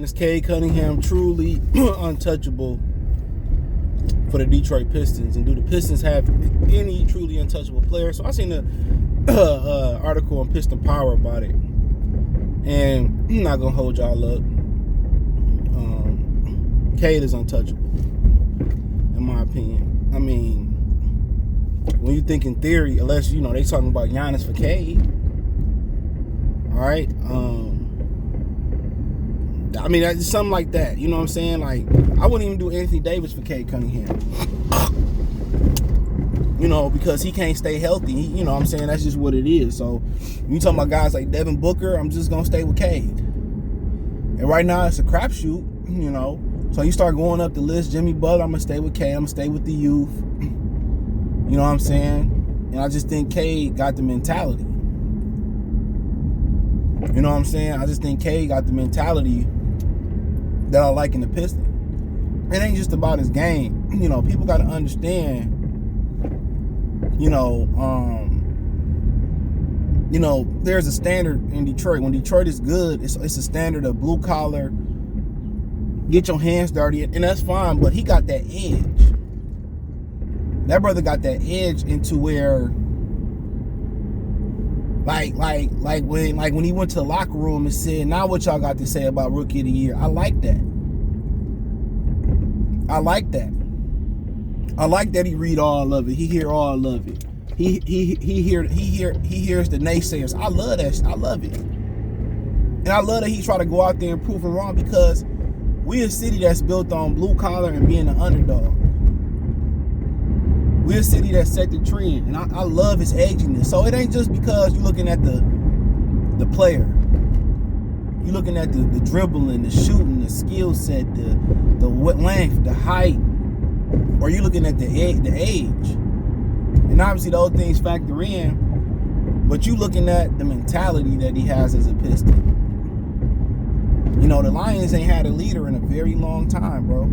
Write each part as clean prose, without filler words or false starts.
is Cade Cunningham truly untouchable for the Detroit Pistons? And do the Pistons have any truly untouchable players? So I seen an article on Piston Power about it. And I'm not going to hold y'all up. Cade is untouchable, in my opinion. I mean, when you think in theory, unless, you know, they talking about Giannis for Cade. All right? I mean, that's something like that. You know what I'm saying? Like, I wouldn't even do Anthony Davis for Cade Cunningham. You know, because he can't stay healthy. You know what I'm saying? That's just what it is. So, when you talking about guys like Devin Booker, I'm just going to stay with Cade. And right now, it's a crapshoot, you know. So, you start going up the list. Jimmy Butler, I'm going to stay with Cade. I'm going to stay with the youth. You know what I'm saying? And I just think Cade got the mentality. You know what I'm saying? I just think Cade got the mentality that I like in the Pistons. It ain't just about his game. You know, people got to understand, you know, there's a standard in Detroit. When Detroit is good, it's a standard of blue collar, get your hands dirty, and that's fine, but he got that edge. That brother got that edge into where, like when he went to the locker room and said, "Now what y'all got to say about Rookie of the Year?" I like that. I like that. I like that he read all of it. He hear all of it. He hears the naysayers. I love that. I love it. And I love that he try to go out there and prove them wrong, because we're a city that's built on blue collar and being an underdog. We're a city that set the trend, and I love his edginess. So it ain't just because you're looking at the player. You're looking at the dribbling, the shooting, the skill set, the length, the height, or you're looking at the age. And obviously those things factor in, but you're looking at the mentality that he has as a Piston. You know, the Lions ain't had a leader in a very long time, bro.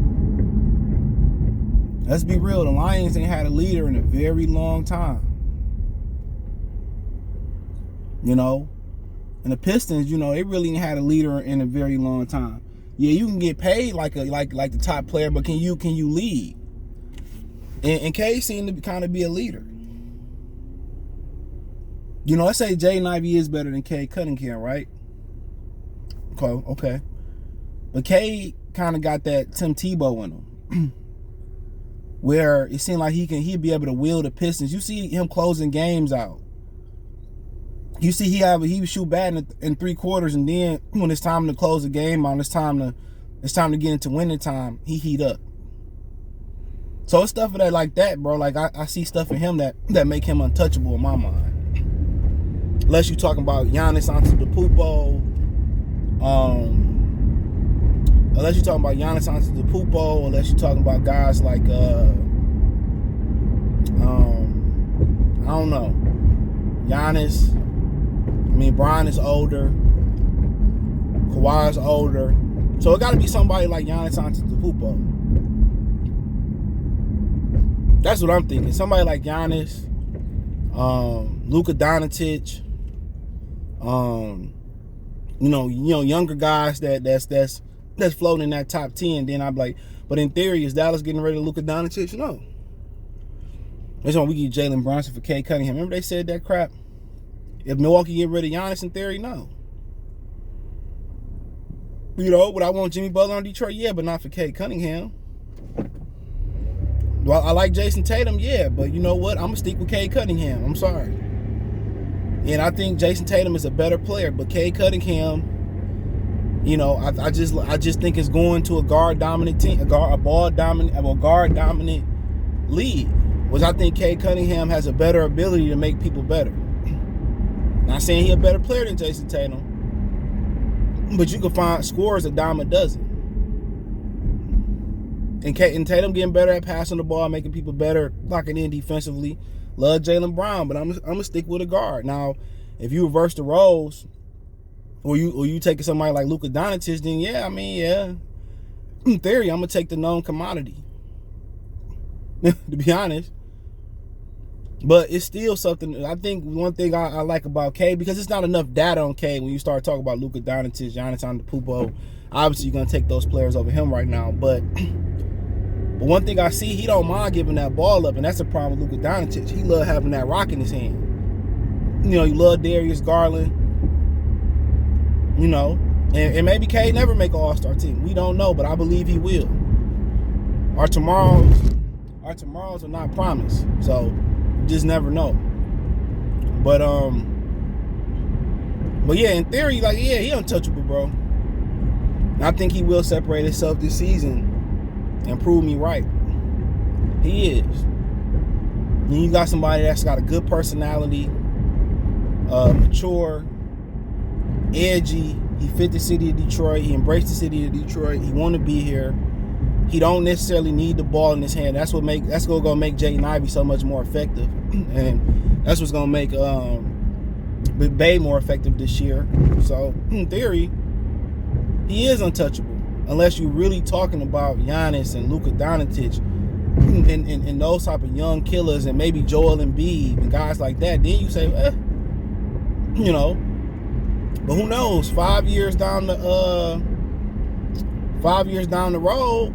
Let's be real, the Lions ain't had a leader in a very long time. You know? And the Pistons, you know, they really ain't had a leader in a very long time. Yeah, you can get paid like the top player, but can you lead? And Cade seemed to kind of be a leader. You know, let's say Jaden Ivey is better than Cade Cunningham, right? Okay. But Cade kind of got that Tim Tebow in him. Where it seemed like he'd be able to will the Pistons. You see him closing games out. You see he would shoot bad in 3 quarters, and then when it's time to close the game out, it's time to get into winning time, he heat up. So it's stuff like that, bro. Like I see stuff in him that make him untouchable in my mind. Unless you're talking about Giannis Antetokounmpo, unless you're talking about Giannis Antetokounmpo, unless you're talking about guys like I don't know, Giannis. I mean, Brian is older, Kawhi's older, so it got to be somebody like Giannis Antetokounmpo. That's what I'm thinking. Somebody like Giannis, Luka Doncic, you know, younger guys that's floating in that top 10. Then I'm like, but in theory, is Dallas getting rid of Luka Doncic? No. That's why we get Jalen Brunson for Cade Cunningham. Remember they said that crap? If Milwaukee get rid of Giannis, in theory, no. You know, would I want Jimmy Butler on Detroit? Yeah, but not for Cade Cunningham. Well, I like Jason Tatum, yeah, but you know what? I'm going to stick with Cade Cunningham. I'm sorry. And I think Jason Tatum is a better player, but Cade Cunningham, you know, I just think it's going to a guard-dominant team, a guard-dominant league, which I think Cade Cunningham has a better ability to make people better. Not saying he's a better player than Jason Tatum, but you can find scores a dime a dozen. And Tatum getting better at passing the ball, making people better, locking in defensively. Love Jaylen Brown, but I'm gonna stick with a guard. Now, if you reverse the roles, or you taking somebody like Luka Doncic, then yeah, I mean, yeah. In theory, I'm gonna take the known commodity. To be honest. But it's still something. I think one thing I like about Cade, because it's not enough data on Cade when you start talking about Luka Doncic, Giannis Antetokounmpo. obviously you're gonna take those players over him right now. But one thing I see, he don't mind giving that ball up, and that's the problem with Luka Doncic. He love having that rock in his hand. You know, you love Darius Garland. You know, and maybe Cade never make an All-Star team. We don't know, but I believe he will. Our tomorrows are not promised, so you just never know. But yeah, in theory, like, yeah, he untouchable, bro. And I think he will separate himself this season and prove me right. He is. And you got somebody that's got a good personality, mature, edgy. He fit the city of Detroit. He embraced the city of Detroit. He want to be here. He don't necessarily need the ball in his hand. That's gonna make Jaden Ivey so much more effective, and that's what's gonna make Bay more effective this year. So in theory, he is untouchable, unless you're really talking about Giannis and Luka Doncic and those type of young killers, and maybe Joel Embiid and guys like that. Then you say, you know. But who knows? 5 years down the road,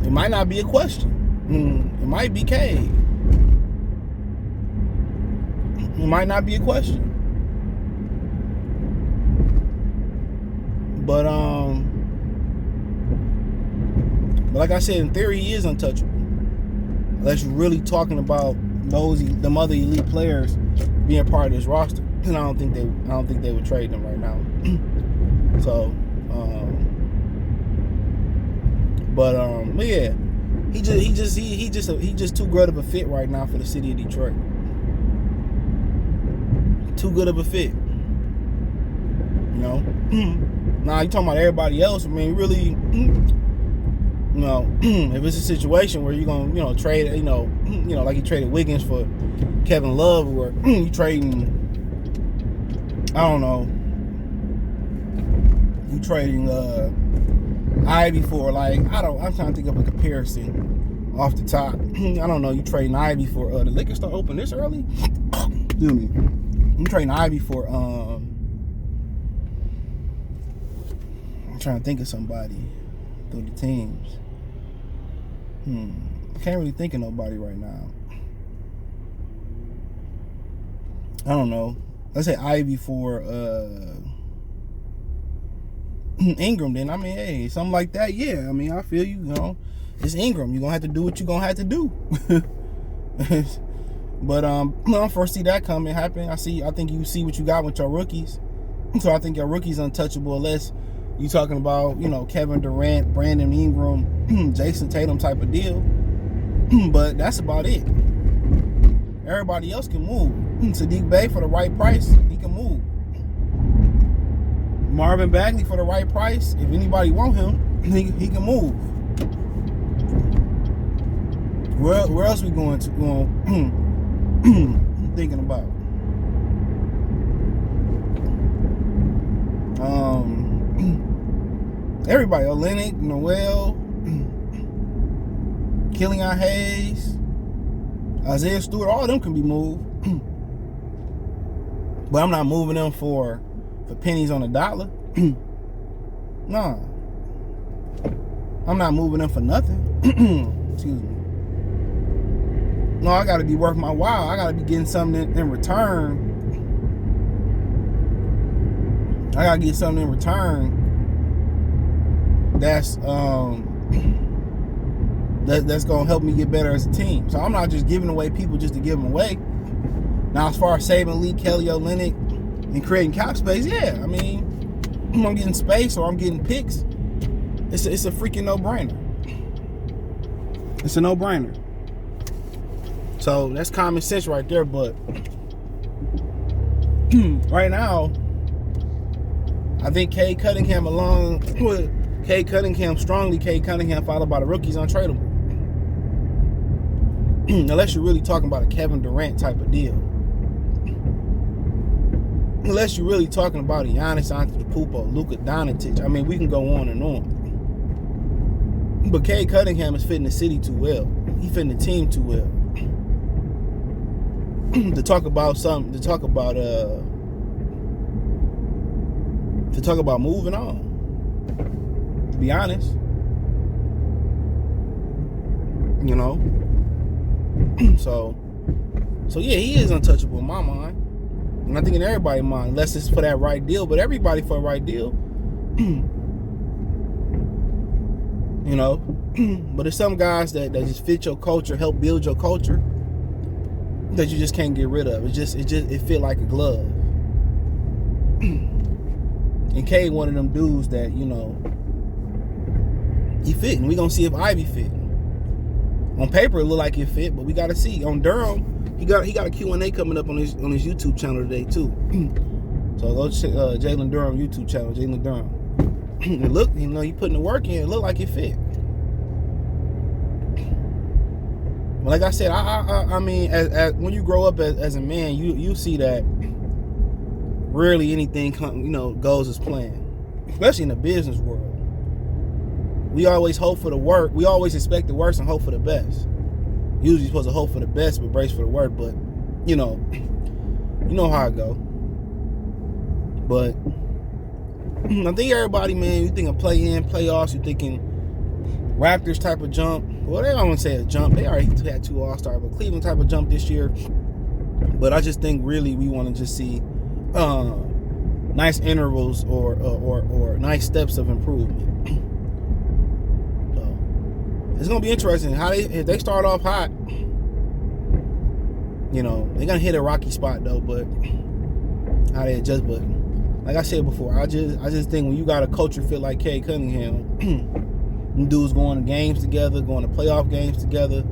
it might not be a question. It might be Cade. It might not be a question. But like I said, in theory, he is untouchable. Unless you're really talking about them other elite players being part of this roster. And I don't think they would trade them right now. So, but yeah, he just too good of a fit right now for the city of Detroit. Too good of a fit. You know. Nah, you talking about everybody else? I mean, really, you know, if it's a situation where you're gonna, you know, trade, you know, like you traded Wiggins for Kevin Love, or you trading, I don't know, you trading Ivy for, like, I'm trying to think of a comparison off the top. I don't know, you trading Ivy for the liquor store open this early? Excuse me. You trading Ivy for I'm trying to think of somebody through the teams. I can't really think of nobody right now. I don't know. Let's say Ivy for Ingram then. I mean, hey, something like that, yeah. I mean, I feel you, you know. It's Ingram. You're going to have to do what you're going to have to do. But I don't foresee that coming happen. I think you see what you got with your rookies. So I think your rookies untouchable, unless you talking about, you know, Kevin Durant, Brandon Ingram, Jason Tatum type of deal. But that's about it. Everybody else can move. Sadiq Bey, for the right price, he can move. Marvin Bagley, for the right price, if anybody want him, he can move. Where else we going to? Thinking about. Everybody, Olenek, Noel, Killian Hayes, Isaiah Stewart, all of them can be moved. But I'm not moving them for pennies on a dollar. Nah. I'm not moving them for nothing. Excuse me. No, I gotta be worth my while. I gotta be getting something in return. I gotta get something in return that's gonna help me get better as a team. So I'm not just giving away people just to give them away. Now, as far as saving Lee, Kelly Olynyk, and creating cap space, yeah, I mean, I'm getting space or I'm getting picks. It's a freaking no-brainer. It's a no-brainer. So that's common sense right there. But right now, I think Cade Cunningham, along with Cade Cunningham, Cade Cunningham followed by the rookies, untradeable. Unless you're really talking about a Kevin Durant type of deal. Unless you're really talking about a Giannis Antetokounmpo, Luka Doncic. I mean, we can go on and on. But Cade Cunningham is fitting the city too well. He fitting the team too well. to talk about moving on. To be honest, you know. So yeah, he is untouchable in my mind, and I think in everybody's mind, unless it's for that right deal. But everybody for a right deal, you know. But there's some guys that just fit your culture, help build your culture, that you just can't get rid of. It fit like a glove. And Cade one of them dudes that, you know, he fit, and we gonna see if Ivy fit. On paper it look like it fit, but we gotta see. On Durham, he got a Q&A coming up on his YouTube channel today too. So go check Jalen Durham YouTube channel, Jalen Durham. It look, you know, he putting the work in. It look like it fit. But like I said, I mean, as when you grow up as a man, you see that rarely anything goes as planned, especially in the business world. We always hope for the worst. We always expect the worst and hope for the best. Usually you're supposed to hope for the best but brace for the worst. But you know how it go. But I think everybody, man, you think of play-in, playoffs, you thinking Raptors type of jump. Well, they don't want to say a jump. They already had 2 All-Stars, but Cleveland type of jump this year. But I just think really we want to just see nice intervals or nice steps of improvement. So it's gonna be interesting if they start off hot. You know, they're gonna hit a rocky spot though, but how they adjust. But like I said before, I just think when you got a culture fit like Cade Cunningham, them dudes going to games together, going to playoff games together,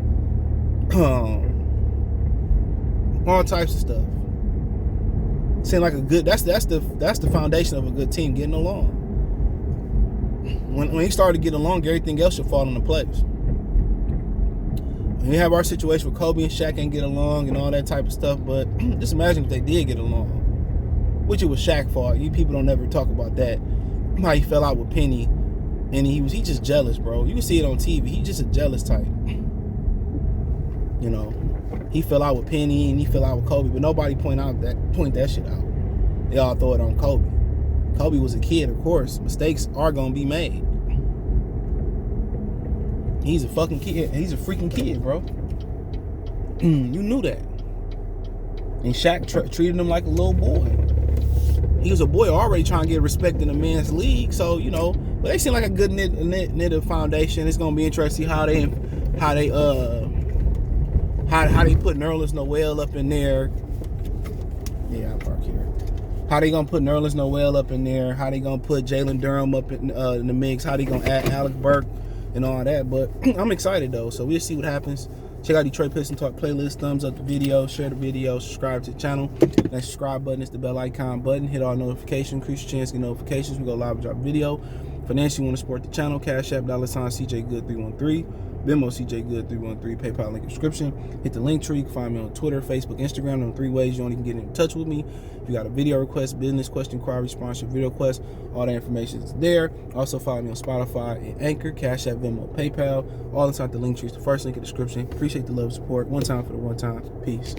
all types of stuff. Seem like a good. That's the foundation of a good team, getting along. When he started getting along, everything else should fall into place. We have our situation with Kobe and Shaq ain't get along and all that type of stuff, but just imagine if they did get along, which it was Shaq's fault. You people don't ever talk about that. How he fell out with Penny, and he just jealous, bro. You can see it on TV. He's just a jealous type. You know, he fell out with Penny and he fell out with Kobe, but nobody point that shit out. They all throw it on Kobe. Kobe was a kid, of course. Mistakes are gonna be made. He's a fucking kid. He's a freaking kid, bro. You knew that. And Shaq treated him like a little boy. He was a boy already trying to get respect in the men's league. So, you know, but they seem like a good knitted foundation. It's gonna be interesting how they put Nerlens Noel up in there. Yeah, I'll park here. How they gonna put Nerlens Noel up in there? How they gonna put Jalen Durham up in the mix? How they gonna add Alec Burke and all that? But I'm excited though, so we'll see what happens. Check out Detroit Pistons Talk playlist. Thumbs up the video, share the video, subscribe to the channel. That subscribe button is the bell icon button. Hit all notifications, increase your chance to get notifications. We go live and drop video. Financially, you want to support the channel? Cash App, $CJGood313. Venmo, CJGood313. PayPal link in description. Hit the link tree. You can find me on Twitter, Facebook, Instagram. Them 3 ways you only can get in touch with me. If you got a video request, business question, inquiry, sponsor, video request, all that information is there. Also follow me on Spotify and Anchor, Cash App, Venmo, PayPal. All inside the link tree is the first link in the description. Appreciate the love and support. One time for the one time. Peace.